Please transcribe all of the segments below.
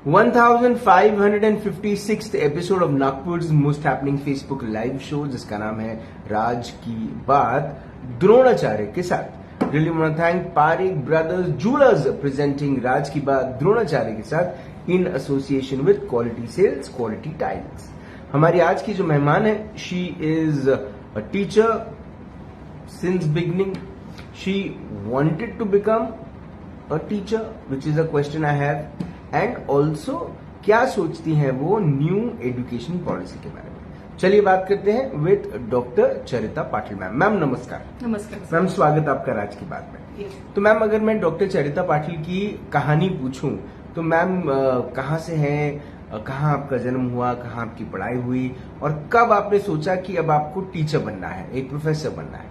1556th episode of Nagpur most happening Facebook live show जिसका नाम है राज की बात द्रोणाचार्य के साथ। Really want to thank Parik brothers jewellers presenting Raj ki Baat Dronacharya के साथ in association with Quality Sales Quality Tiles. हमारी आज की जो मेहमान है she is a teacher since beginning. She wanted to become a teacher which is a question I have, and also क्या सोचती हैं वो न्यू एजुकेशन पॉलिसी के बारे में। चलिए बात करते हैं with doctor Charita Patil ma'am. Ma'am नमस्कार। नमस्कार मैम, स्वागत आपका राज की बात में। तो मैम, अगर मैं डॉक्टर चरिता पाटिल की कहानी पूछूं तो मैम कहाँ से हैं, कहाँ आपका जन्म हुआ, कहाँ आपकी पढ़ाई हुई और कब आपने सोचा कि अब आपको टीचर बनना है, एक प्रोफेसर बनना है?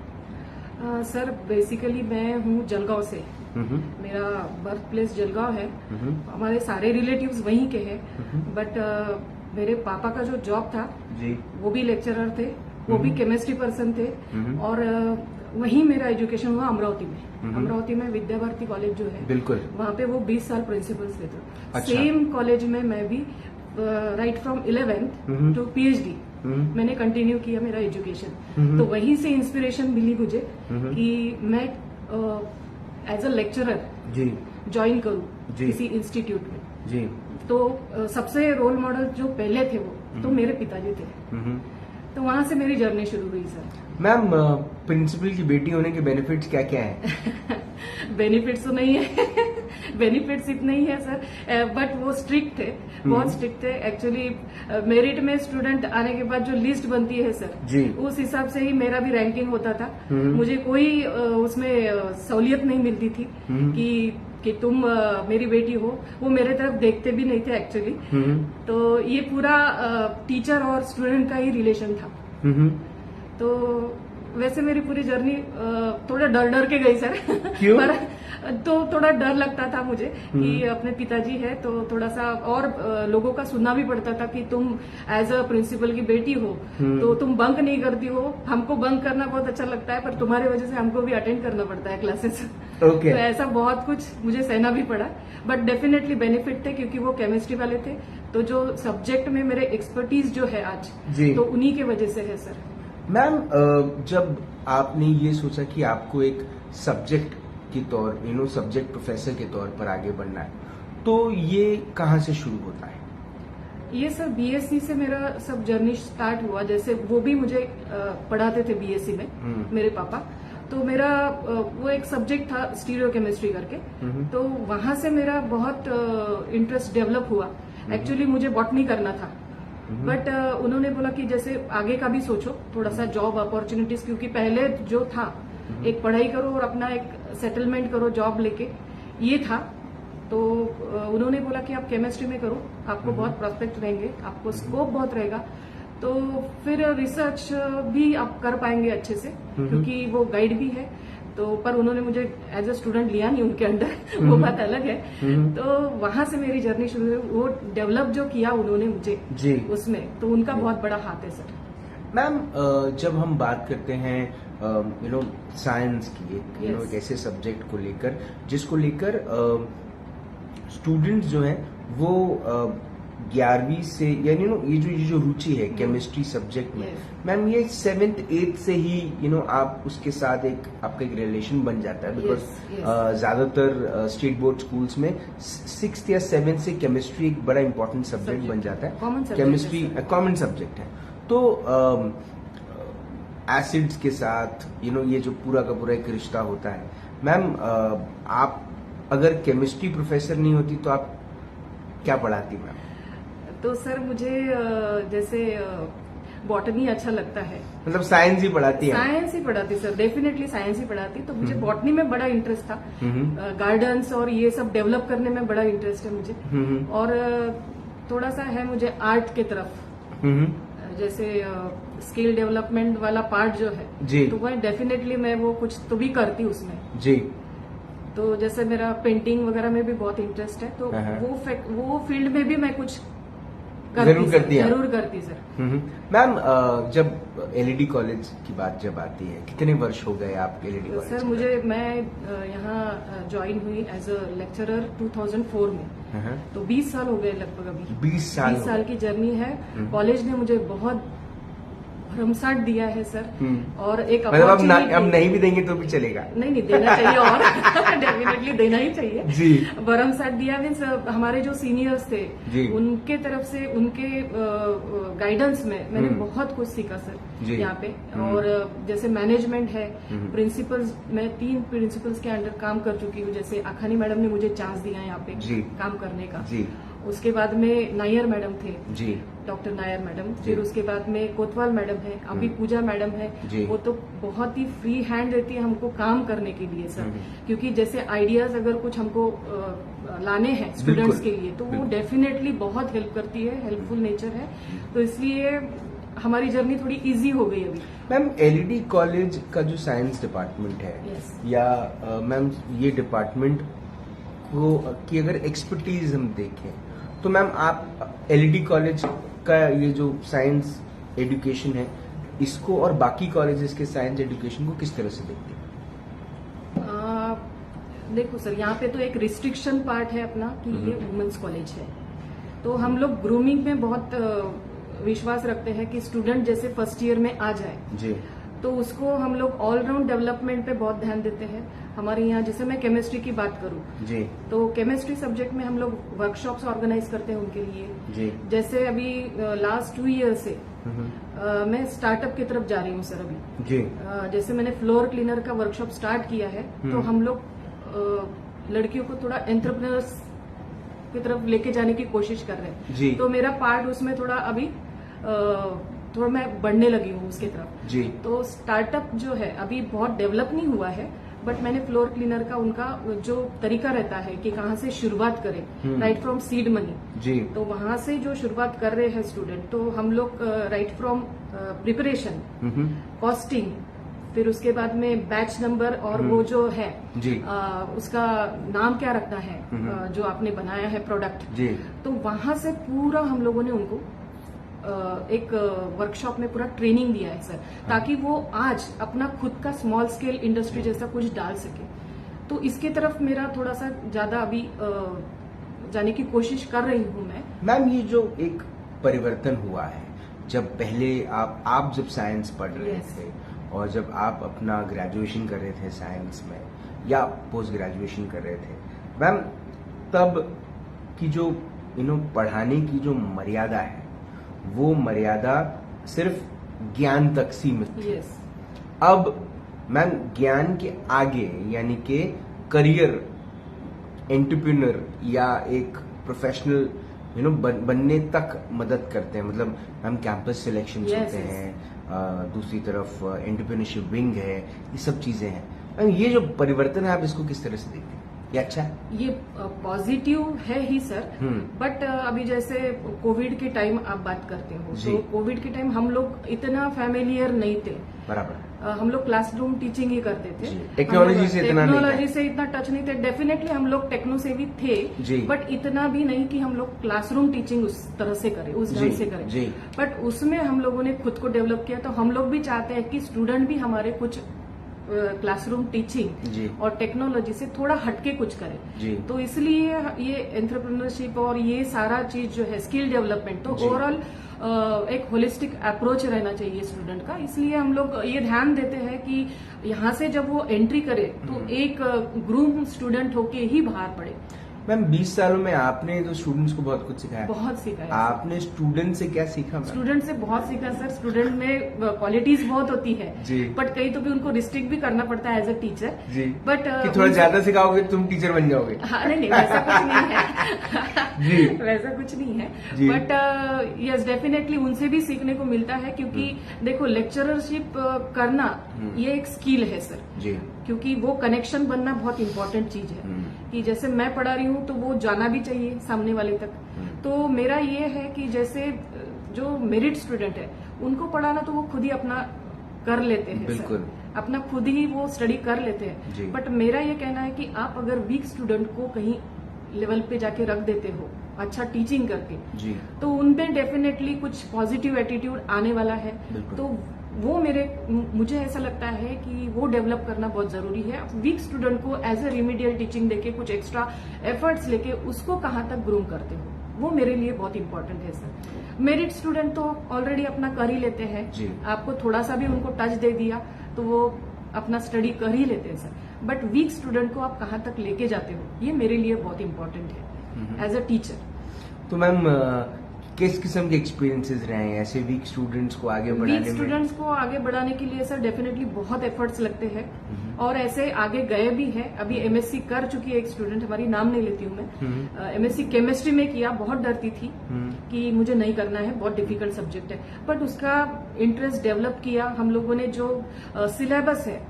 सर बेसिकली मैं हूँ जलगांव से। मेरा बर्थ प्लेस जलगांव है। हमारे सारे रिलेटिव्स वहीं के हैं, बट मेरे पापा का जो जॉब था जी, वो भी लेक्चरर थे, वो भी केमिस्ट्री पर्सन थे, और वहीं मेरा एजुकेशन हुआ अमरावती में। अमरावती में विद्या भारती कॉलेज जो है, बिल्कुल वहाँ पे वो 20 साल प्रिंसिपल थे। तो सेम कॉलेज में मैं भी right from 11th to PhD मैंने कंटिन्यू किया मेरा एजुकेशन। तो वहीं से इंस्पिरेशन मिली मुझे कि मैं एज अ लेक्चरर ज्वाइन करूं किसी इंस्टीट्यूट में जी। तो सबसे रोल मॉडल जो पहले थे वो तो मेरे पिताजी थे। तो वहां से मेरी जर्नी शुरू हुई सर। मैम, प्रिंसिपल की बेटी होने के बेनिफिट्स क्या क्या हैं? बेनिफिट्स तो नहीं है बेनिफिट्स इतने ही है सर, बट वो स्ट्रिक्ट थे, बहुत स्ट्रिक्ट थे। एक्चुअली मेरिट में स्टूडेंट आने के बाद जो लिस्ट बनती है सर जी, उस हिसाब से ही मेरा भी रैंकिंग होता था। मुझे कोई उसमें सहूलियत नहीं मिलती थी कि तुम मेरी बेटी हो। वो मेरे तरफ देखते भी नहीं थे एक्चुअली। तो ये पूरा टीचर और स्टूडेंट का ही रिलेशन था। तो वैसे मेरी पूरी जर्नी थोड़ा डर के गई सर। क्यों? पर तो थोड़ा डर लगता था मुझे कि अपने पिताजी है तो थोड़ा सा, और लोगों का सुनना भी पड़ता था कि तुम एज अ प्रिंसिपल की बेटी हो तो तुम बंक नहीं करती हो। हमको बंक करना बहुत अच्छा लगता है, पर तुम्हारे वजह से हमको भी अटेंड करना पड़ता है क्लासेस। तो ऐसा बहुत कुछ मुझे सहना भी पड़ा, बट डेफिनेटली बेनिफिट थे क्योंकि वो केमिस्ट्री वाले थे। तो जो सब्जेक्ट में मेरे एक्सपर्टीज जो है आज, तो उन्हीं की वजह से है सर। मैम, जब आपने ये सोचा कि आपको एक सब्जेक्ट के तौर सब्जेक्ट प्रोफेसर के तौर पर आगे बढ़ना है, तो ये कहाँ से शुरू होता है? ये सर BSc से मेरा सब जर्नी स्टार्ट हुआ। जैसे वो भी मुझे पढ़ाते थे BSc में मेरे पापा। तो मेरा वो एक सब्जेक्ट था स्टीरियोकेमिस्ट्री करके, तो वहां से मेरा बहुत इंटरेस्ट डेवलप हुआ। एक्चुअली मुझे बॉटनी करना था, बट उन्होंने बोला कि जैसे आगे का भी सोचो, थोड़ा सा जॉब अपॉर्चुनिटीज, क्योंकि पहले जो था एक पढ़ाई करो और अपना एक सेटलमेंट करो जॉब लेके, ये था। तो उन्होंने बोला कि आप केमिस्ट्री में करो, आपको बहुत प्रोस्पेक्ट रहेंगे, आपको स्कोप बहुत रहेगा, तो फिर रिसर्च भी आप कर पाएंगे अच्छे से, क्योंकि वो गाइड भी है। तो पर उन्होंने मुझे एज अ स्टूडेंट लिया नहीं उनके अंडर वो बात अलग है। तो वहां से मेरी जर्नी शुरू हुई। वो डेवलप जो किया उन्होंने मुझे जी उसमें, तो उनका बहुत बड़ा हाथ है सर। मैम, जब हम बात करते हैं साइंस की, एक ऐसे सब्जेक्ट को लेकर जिसको लेकर स्टूडेंट्स जो हैं वो 11वीं से, यानी ये जो रुचि है केमिस्ट्री सब्जेक्ट में, मैम ये 7th 8th से ही आप उसके साथ आपका एक रिलेशन बन जाता है, बिकॉज ज्यादातर स्टेट बोर्ड स्कूल्स में 6th या 7th से केमिस्ट्री एक बड़ा इंपॉर्टेंट सब्जेक्ट बन जाता है। केमिस्ट्री कॉमन सब्जेक्ट है। तो एसिड्स के साथ ये जो पूरा का पूरा एक रिश्ता होता है। मैम, आप अगर केमिस्ट्री प्रोफेसर नहीं होती तो आप क्या पढ़ाती मैम? तो सर मुझे जैसे बॉटनी अच्छा लगता है। मतलब साइंस ही पढ़ाती है? साइंस ही पढ़ाती सर, डेफिनेटली साइंस ही पढ़ाती। तो मुझे बॉटनी में बड़ा इंटरेस्ट था, गार्डन्स और ये सब डेवलप करने में बड़ा इंटरेस्ट है मुझे। और थोड़ा सा है मुझे आर्ट की तरफ, जैसे स्किल डेवलपमेंट वाला पार्ट जो है जी, तो वह डेफिनेटली मैं वो कुछ तो भी करती उसमें जी। तो जैसे मेरा पेंटिंग वगैरह में भी बहुत इंटरेस्ट है, तो वो फील्ड में भी मैं कुछ जरूर करती सर। मैम, जब LED कॉलेज की बात जब आती है, कितने वर्ष हो गए आप LED कॉलेज? सर मैं यहाँ ज्वाइन हुई एज अ लेक्चरर 2004 में। तो 20 साल हो गए लगभग अभी। 20 साल की जर्नी है। कॉलेज ने मुझे बहुत भरमसाट दिया है सर। और एक मतलब अब नहीं भी देंगे तो भी चलेगा? नहीं देना चाहिए और डेफिनेटली देना ही चाहिए जी। भरमसाट दिया मीन्स हमारे जो सीनियर्स थे उनके तरफ से उनके गाइडेंस में मैंने बहुत कुछ सीखा सर यहाँ पे। और जैसे मैनेजमेंट है, प्रिंसिपल्स, मैं 3 प्रिंसिपल्स के अंडर काम कर चुकी हूँ। जैसे अखानी मैडम ने मुझे चांस दिया यहाँ पे काम करने का। उसके बाद में नायर मैडम थे जी, डॉक्टर नायर मैडम। फिर उसके बाद में कोतवाल मैडम है, अभी पूजा मैडम है। वो तो बहुत ही फ्री हैंड देती है हमको काम करने के लिए सर। क्योंकि जैसे आइडियाज अगर कुछ हमको लाने हैं स्टूडेंट्स के लिए तो वो डेफिनेटली बहुत हेल्प करती है, हेल्पफुल नेचर है। तो इसलिए हमारी जर्नी थोड़ी इजी हो गई अभी। मैम एलईडी कॉलेज का जो साइंस डिपार्टमेंट है या मैम ये डिपार्टमेंट को की अगर एक्सपर्टीज हम देखें तो मैम आप एलईडी कॉलेज का ये जो साइंस एजुकेशन है इसको और बाकी कॉलेजेस के साइंस एजुकेशन को किस तरह से देखते हैं? देखो सर, यहाँ पे तो एक रिस्ट्रिक्शन पार्ट है अपना कि ये वुमेन्स कॉलेज है। तो हम लोग ग्रूमिंग में बहुत विश्वास रखते हैं कि स्टूडेंट जैसे फर्स्ट ईयर में आ जाए जी, तो उसको हम लोग ऑलराउंड डेवलपमेंट पे बहुत ध्यान देते हैं। हमारे यहाँ जैसे मैं केमिस्ट्री की बात करूँ जी, तो केमिस्ट्री सब्जेक्ट में हम लोग वर्कशॉप्स ऑर्गेनाइज करते हैं उनके लिए जी। जैसे अभी लास्ट 2 ईयर से मैं स्टार्टअप की तरफ जा रही हूँ सर अभी जी। जैसे मैंने फ्लोर क्लीनर का वर्कशॉप स्टार्ट किया है, तो हम लोग लड़कियों को थोड़ा एंटरप्रेन्योर्स की तरफ लेके जाने की कोशिश कर रहे हैं जी। तो मेरा पार्ट उसमें थोड़ा अभी थोड़ा मैं बढ़ने लगी हूँ उसके तरफ जी। तो स्टार्टअप जो है अभी बहुत डेवलप नहीं हुआ है, बट मैंने फ्लोर क्लीनर का उनका जो तरीका रहता है कि कहाँ से शुरुआत करें, राइट फ्रॉम सीड मनी जी, तो वहां से जो शुरुआत कर रहे हैं स्टूडेंट, तो हम लोग राइट फ्रॉम प्रिपरेशन, कॉस्टिंग, फिर उसके बाद में बैच नंबर और वो जो है जी, उसका नाम क्या रखना है जो आपने बनाया है प्रोडक्ट जी, तो वहां से पूरा हम लोगों ने उनको एक वर्कशॉप में पूरा ट्रेनिंग दिया है सर, ताकि वो आज अपना खुद का स्मॉल स्केल इंडस्ट्री जैसा कुछ डाल सके। तो इसके तरफ मेरा थोड़ा सा ज्यादा अभी जाने की कोशिश कर रही हूँ मैं। मैम ये जो एक परिवर्तन हुआ है, जब पहले आप जब साइंस पढ़ रहे थे और जब आप अपना ग्रेजुएशन कर रहे थे साइंस में या पोस्ट ग्रेजुएशन कर रहे थे मैम, तब की जो पढ़ाने की जो मर्यादा है वो मर्यादा सिर्फ ज्ञान तक सीमित थी। अब मैम ज्ञान के आगे यानी कि करियर, एंटरप्रेन्योर या एक प्रोफेशनल बनने तक मदद करते हैं। मतलब मैम कैंपस सिलेक्शन होते हैं, दूसरी तरफ एंटरप्रेन्योरशिप विंग है, ये सब चीजें हैं। मैम ये जो परिवर्तन है आप इसको किस तरह से देखते हैं? ये अच्छा है, ये पॉजिटिव है ही सर। बट अभी जैसे कोविड के टाइम आप बात करते हो, तो कोविड के टाइम हम लोग इतना फैमिलियर नहीं थे, बराबर। हम लोग क्लासरूम टीचिंग ही करते थे, टेक्नोलॉजी से इतना टच नहीं थे। डेफिनेटली हम लोग टेक्नो से भी थे, बट इतना भी नहीं कि हम लोग क्लासरूम टीचिंग उस तरह से करें, उस ढंग से करें। बट उसमें हम लोगों ने खुद को डेवलप किया। तो हम लोग भी चाहते हैं कि स्टूडेंट भी हमारे कुछ क्लासरूम टीचिंग और टेक्नोलॉजी से थोड़ा हटके कुछ करें। तो इसलिए ये एंटरप्रेन्योरशिप और ये सारा चीज जो है स्किल डेवलपमेंट, तो ओवरऑल एक होलिस्टिक अप्रोच रहना चाहिए स्टूडेंट का। इसलिए हम लोग ये ध्यान देते हैं कि यहाँ से जब वो एंट्री करे तो एक ग्रूम स्टूडेंट होके ही बाहर पड़े। मैम 20 सालों में आपने तो स्टूडेंट्स को बहुत कुछ सिखाया, बहुत सिखाया। आपने स्टूडेंट से क्या सीखा? स्टूडेंट से बहुत सीखा सर। स्टूडेंट में क्वालिटीज बहुत होती है बट कहीं तो भी उनको रिस्ट्रिक्ट भी करना पड़ता है as a teacher ji. But थोड़ा ज्यादा सिखाओगे तुम टीचर बन जाओगे? हाँ, नहीं वैसा कुछ नहीं है जी, वैसा कुछ नहीं है। बट यस डेफिनेटली उनसे भी सीखने को मिलता है, क्योंकि देखो लेक्चररशिप करना ये एक स्किल है सर जी, क्योंकि वो कनेक्शन बनना बहुत इंपॉर्टेंट चीज है। कि जैसे मैं पढ़ा रही हूँ तो वो जाना भी चाहिए सामने वाले तक। तो मेरा ये है कि जैसे जो मेरिट स्टूडेंट है उनको पढ़ाना तो वो खुद ही अपना कर लेते हैं, बिल्कुल अपना खुद ही वो स्टडी कर लेते हैं। बट मेरा ये कहना है कि आप अगर वीक स्टूडेंट को कहीं लेवल पे जाके रख देते हो अच्छा टीचिंग करके जी, तो उनमें डेफिनेटली कुछ पॉजिटिव एटीट्यूड आने वाला है। तो वो मुझे ऐसा लगता है कि वो डेवलप करना बहुत जरूरी है। वीक स्टूडेंट को एज ए रिमीडियल टीचिंग देके कुछ एक्स्ट्रा एफर्ट्स लेके उसको कहाँ तक ग्रूम करते हो, वो मेरे लिए बहुत इंपॉर्टेंट है सर। मेरिट स्टूडेंट तो ऑलरेडी अपना कर ही लेते हैं, आपको थोड़ा सा भी उनको टच दे दिया तो वो अपना स्टडी कर ही लेते हैं सर। बट वीक स्टूडेंट को आप कहाँ तक लेके जाते हो, ये मेरे लिए बहुत इंपॉर्टेंट है एज अ टीचर। तो मैम किस किस्म के एक्सपीरियंसेस रहे हैं ऐसे वीक स्टूडेंट्स को आगे बढ़ाने में? वीक स्टूडेंट्स को आगे बढ़ाने के लिए सर डेफिनेटली बहुत एफर्ट्स लगते हैं और ऐसे आगे गए भी है। अभी एमएससी कर चुकी है एक स्टूडेंट, हमारी नाम नहीं लेती हूँ मैं, एमएससी केमिस्ट्री में किया। बहुत डरती थी कि मुझे नहीं करना है, बहुत डिफिकल्ट सब्जेक्ट है, बट उसका इंटरेस्ट डेवलप किया। हम लोगों ने जो सिलेबस है,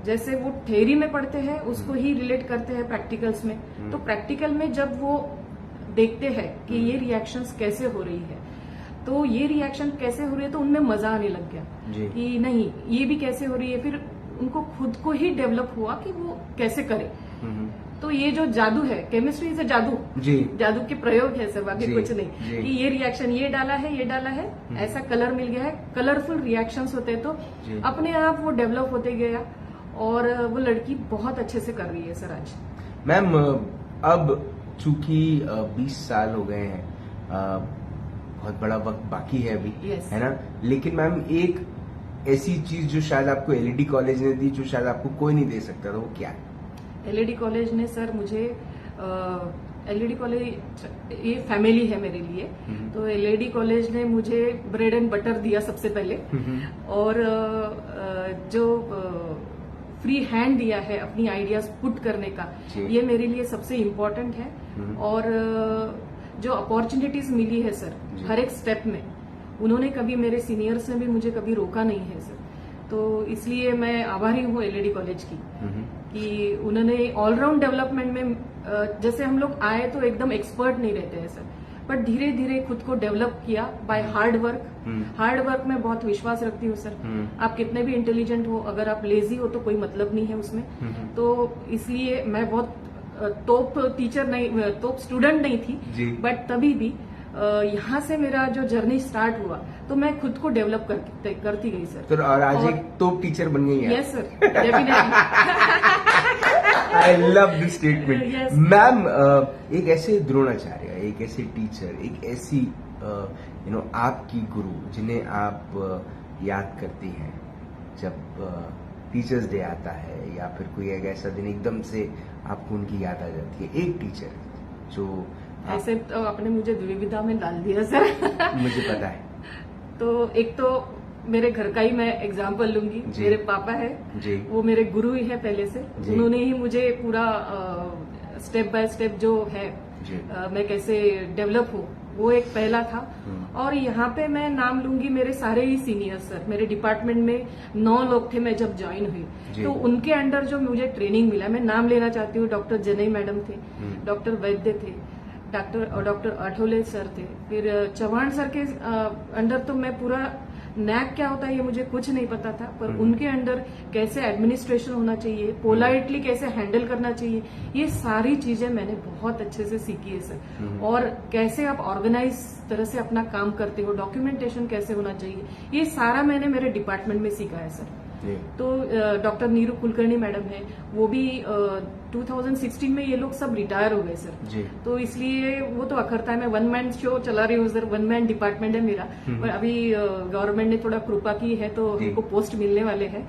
जैसे वो थ्योरी में पढ़ते हैं उसको ही रिलेट करते हैं प्रैक्टिकल्स में, तो प्रैक्टिकल में जब वो देखते हैं कि ये रिएक्शंस कैसे हो रही है, तो ये रिएक्शन कैसे हो रही है तो उनमें मजा आने लग गया कि नहीं ये भी कैसे हो रही है। फिर उनको खुद को ही डेवलप हुआ कि वो कैसे करे। तो ये जो जादू है, केमिस्ट्री से जादू जादू के प्रयोग है सर, बाकी कुछ नहीं। कि ये रिएक्शन ये डाला है, ऐसा कलर मिल गया है, कलरफुल रिएक्शंस होते तो अपने आप वो डेवलप होते गया और वो लड़की बहुत अच्छे से कर रही है सर आज। मैम अब चूंकि 20 साल हो गए हैं, बहुत बड़ा वक्त बाकी है अभी, है ना, लेकिन मैम एक ऐसी चीज जो शायद आपको एलईडी कॉलेज ने दी जो शायद आपको कोई नहीं दे सकता था, वो क्या है? एलईडी कॉलेज ने सर मुझे एलईडी कॉलेज ये फैमिली है मेरे लिए, तो एलईडी कॉलेज ने मुझे ब्रेड एंड बटर दिया सबसे पहले, और जो फ्री हैंड दिया है अपनी आइडियाज पुट करने का, ये मेरे लिए सबसे इम्पोर्टेंट है। और जो अपॉर्चुनिटीज मिली है सर हर एक स्टेप में, उन्होंने कभी, मेरे सीनियर्स ने भी मुझे कभी रोका नहीं है सर। तो इसलिए मैं आभारी हूँ एलईडी कॉलेज की कि उन्होंने ऑलराउंड डेवलपमेंट में, जैसे हम लोग आए तो एकदम एक्सपर्ट नहीं रहते हैं सर, बट धीरे धीरे खुद को डेवलप किया by hard work. Hard work में बहुत विश्वास रखती हूँ सर। आप कितने भी इंटेलिजेंट हो, अगर आप लेजी हो तो कोई मतलब नहीं है उसमें। तो इसलिए मैं बहुत टॉप टीचर नहीं, टॉप स्टूडेंट नहीं थी, बट तभी भी यहाँ से मेरा जो जर्नी स्टार्ट हुआ तो मैं खुद को डेवलप करती गई सर। तो और आज एक टॉप टीचर बन गई हैं। Yes sir, definitely. I love this statement. Ma'am एक ऐसे द्रोणाचार्य, एक ऐसे टीचर, एक ऐसी आपकी गुरु जिन्हें आप याद करती हैं जब टीचर्स डे आता है या फिर कोई एक ऐसा दिन एकदम से आपको उनकी याद आ जाती है, एक टीचर जो ऐसे तो आपने मुझे द्विविधा में डाल दिया सर। मुझे पता है। तो एक तो मेरे घर का ही मैं एग्जाम्पल लूंगी। मेरे पापा है, वो मेरे गुरु ही है पहले से। उन्होंने ही मुझे पूरा स्टेप बाय स्टेप जो है मैं कैसे डेवलप हूँ, वो एक पहला था। और यहाँ पे मैं नाम लूंगी मेरे सारे ही सीनियर्स सर। मेरे डिपार्टमेंट में 9 लोग थे मैं जब ज्वाइन हुई, तो उनके अंडर जो मुझे ट्रेनिंग मिला, मैं नाम लेना चाहती हूँ। डॉक्टर जनई मैडम थे, डॉक्टर वैद्य थे, डॉक्टर आठोले सर थे, फिर चौहान सर के अंडर तो मैं पूरा नैक क्या होता है ये मुझे कुछ नहीं पता था, पर उनके अंडर कैसे एडमिनिस्ट्रेशन होना चाहिए, पोलाइटली कैसे हैंडल करना चाहिए, ये सारी चीजें मैंने बहुत अच्छे से सीखी है सर। और कैसे आप ऑर्गेनाइज तरह से अपना काम करते हो, डॉक्यूमेंटेशन कैसे होना चाहिए, ये सारा मैंने मेरे डिपार्टमेंट में सीखा है सर। तो डॉक्टर नीरू कुलकर्णी मैडम है, वो भी 2016 में ये लोग सब रिटायर हो गए सर। तो इसलिए वो तो अखरता है, मैं 1 मैन शो चला रही हूँ सर, 1 मैन डिपार्टमेंट है मेरा। पर अभी गवर्नमेंट ने थोड़ा कृपा की है तो हमको पोस्ट मिलने वाले हैं।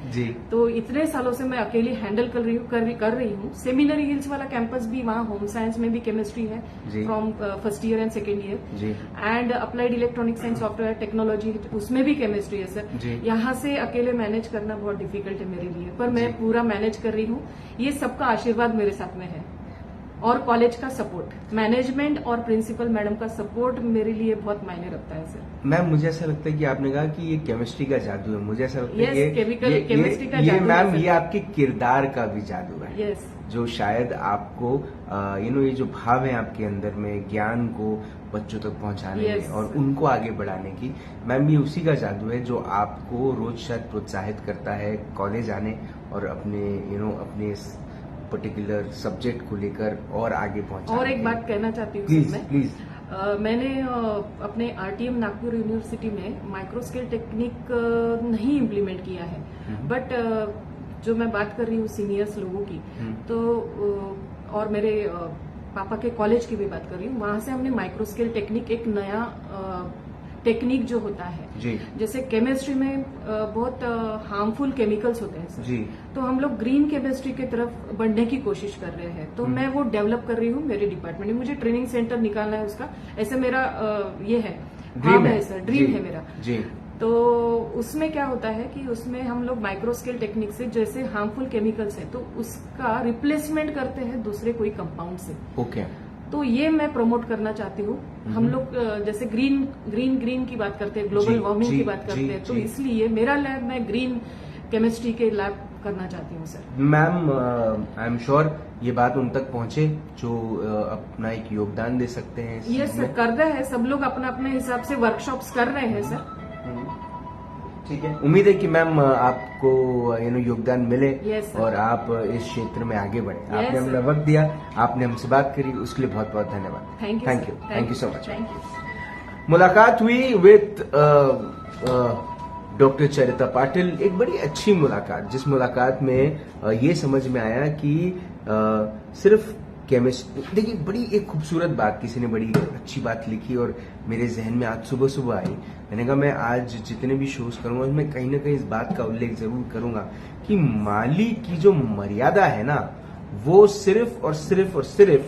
तो इतने सालों से मैं अकेली हैंडल कर रही हूँ। सेमिनरी हिल्स वाला कैंपस भी, वहाँ होम साइंस में भी केमिस्ट्री है from first year and second year, and applied electronics and software technology, उसमें भी केमिस्ट्री है सर। यहाँ से अकेले मैनेज करना बहुत डिफिकल्ट है मेरे लिए, पर मैं पूरा मैनेज कर रही हूँ। ये सबका आशीर्वाद मेरे साथ में है, और कॉलेज का सपोर्ट, मैनेजमेंट और प्रिंसिपल मैडम का सपोर्ट मेरे लिए बहुत मायने रखता है सर। मैम मुझे ऐसा लगता है कि आपने कहा कि ये केमिस्ट्री का जादू है, मुझे ऐसा लगता है ये केमिस्ट्री का जादू है मैम, ये आपके किरदार का भी जादू है। यस, जो शायद आपको ये जो भाव है आपके अंदर में, ज्ञान को बच्चों तक पहुंचाने में और उनको आगे बढ़ाने की, मैम ये उसी का जादू है जो आपको रोज शायद प्रोत्साहित करता है कॉलेज आने और अपने अपने पर्टिकुलर सब्जेक्ट को लेकर और आगे पहुंचाने। और एक बात कहना चाहती हूँ प्लीज। मैंने अपने आरटीएम नागपुर यूनिवर्सिटी में माइक्रो स्केल टेक्निक नहीं इम्प्लीमेंट किया है, बट जो मैं बात कर रही हूँ सीनियर्स लोगों की, तो और मेरे पापा के कॉलेज की भी बात कर रही हूँ, वहां से हमने माइक्रो स्केल टेक्निक एक नया टेक्निक जो होता है जी। जैसे केमिस्ट्री में बहुत हार्मफुल केमिकल्स होते हैं सर, जी। तो हम लोग ग्रीन केमिस्ट्री की तरफ बढ़ने की कोशिश कर रहे हैं, तो मैं वो डेवलप कर रही हूँ मेरे डिपार्टमेंट में। मुझे ट्रेनिंग सेंटर निकालना है उसका, ऐसे मेरा ये है, ड्रीम है सर, ड्रीम है मेरा जी। तो उसमें क्या होता है कि उसमें हम लोग माइक्रो स्केल टेक्निक से जैसे हार्मफुल केमिकल्स है तो उसका रिप्लेसमेंट करते हैं दूसरे कोई कंपाउंड से। ओके। तो ये मैं प्रमोट करना चाहती हूँ। हम लोग जैसे ग्रीन की बात करते हैं, ग्लोबल वार्मिंग की बात करते हैं, तो इसलिए मेरा लैब मैं ग्रीन केमिस्ट्री के लैब करना चाहती हूँ sir. Ma'am, I am sure ये बात उन तक पहुंचे जो अपना एक योगदान दे सकते हैं। ये सर कर रहे हैं, सब लोग अपना अपने हिसाब से वर्कशॉप्स कर रहे हैं सर। ठीक है, उम्मीद है कि मैम आपको योगदान मिले yes, और आप इस क्षेत्र में आगे बढ़े। आपने हमें वक्त दिया, आपने हमसे बात करी, उसके लिए बहुत बहुत धन्यवाद। Thank you so much. मुलाकात हुई विथ डॉक्टर चरिता पाटिल, एक बड़ी अच्छी मुलाकात, जिस मुलाकात में ये समझ में आया कि सिर्फ केमिस्ट्री, देखिए बड़ी एक खूबसूरत बात किसी ने बड़ी अच्छी बात लिखी और मेरे जहन में आज सुबह सुबह आई। मैंने कहा मैं आज जितने भी शोज करूंगा उसमें कहीं ना कहीं इस बात का उल्लेख जरूर करूंगा कि माली की जो मर्यादा है ना, वो सिर्फ और सिर्फ और सिर्फ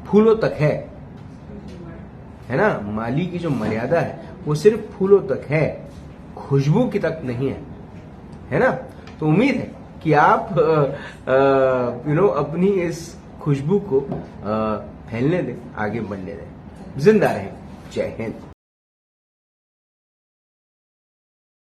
फूलों तक है ना। माली की जो मर्यादा है वो सिर्फ फूलों तक है, खुशबू की तक नहीं है ना। तो उम्मीद है कि आप अपनी इस खुशबू को फैलने दें, आगे बढ़ने दें। जिंदा रहें। जय हिंद।